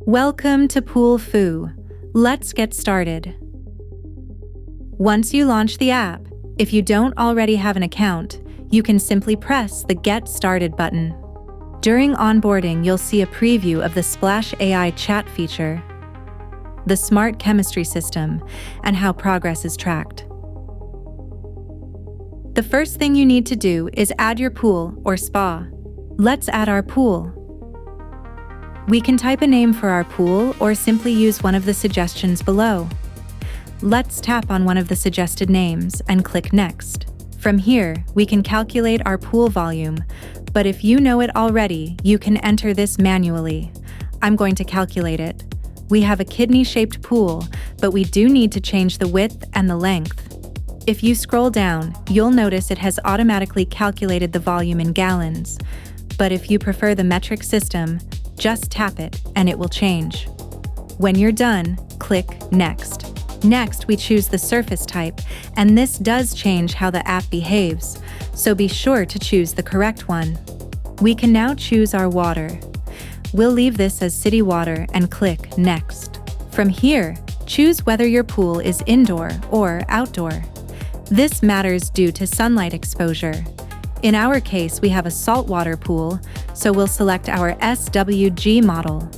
Welcome to PoolFu. Let's get started. Once you launch the app, if you don't already have an account, you can simply press the Get Started button. During onboarding, you'll see a preview of the Splash AI chat feature, the smart chemistry system, and how progress is tracked. The first thing you need to do is add your pool or spa. Let's add our pool. We can type a name for our pool or simply use one of the suggestions below. Let's tap on one of the suggested names and click Next. From here, we can calculate our pool volume, but if you know it already, you can enter this manually. I'm going to calculate it. We have a kidney-shaped pool, but we do need to change the width and the length. If you scroll down, you'll notice it has automatically calculated the volume in gallons. But if you prefer the metric system, just tap it and it will change. When you're done, click Next. Next, we choose the surface type, and this does change how the app behaves, so be sure to choose the correct one. We can now choose our water. We'll leave this as city water and click Next. From here, choose whether your pool is indoor or outdoor. This matters due to sunlight exposure. In our case, we have a saltwater pool, so we'll select our SWG model.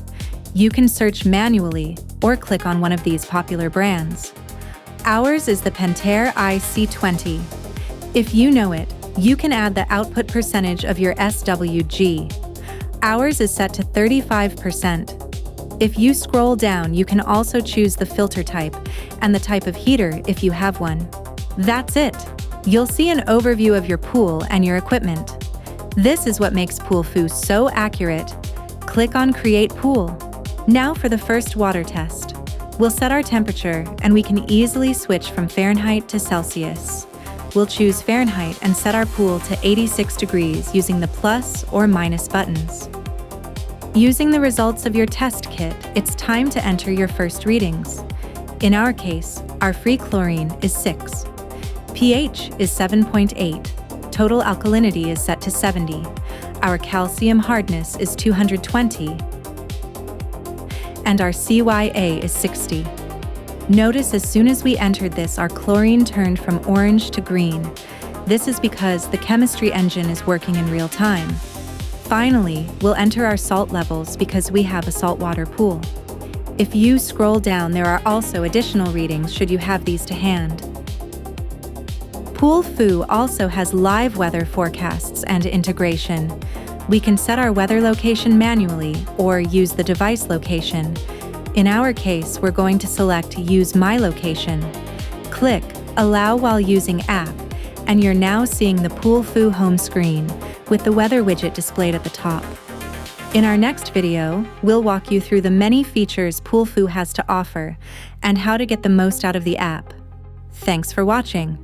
You can search manually or click on one of these popular brands. Ours is the Pentair IC20. If you know it, you can add the output percentage of your SWG. Ours is set to 35%. If you scroll down, you can also choose the filter type and the type of heater if you have one. That's it. You'll see an overview of your pool and your equipment. This is what makes PoolFu so accurate. Click on Create Pool. Now for the first water test. We'll set our temperature and we can easily switch from Fahrenheit to Celsius. We'll choose Fahrenheit and set our pool to 86 degrees using the plus or minus buttons. Using the results of your test kit, it's time to enter your first readings. In our case, our free chlorine is 6. pH is 7.8. Total alkalinity is set to 70. Our calcium hardness is 220. And our CYA is 60. Notice as soon as we entered this, our chlorine turned from orange to green. This is because the chemistry engine is working in real time. Finally, we'll enter our salt levels because we have a saltwater pool. If you scroll down, there are also additional readings should you have these to hand. PoolFu also has live weather forecasts and integration. We can set our weather location manually or use the device location. In our case, we're going to select Use My Location. Click Allow while using app, and you're now seeing the PoolFu home screen with the weather widget displayed at the top. In our next video, we'll walk you through the many features PoolFu has to offer and how to get the most out of the app. Thanks for watching.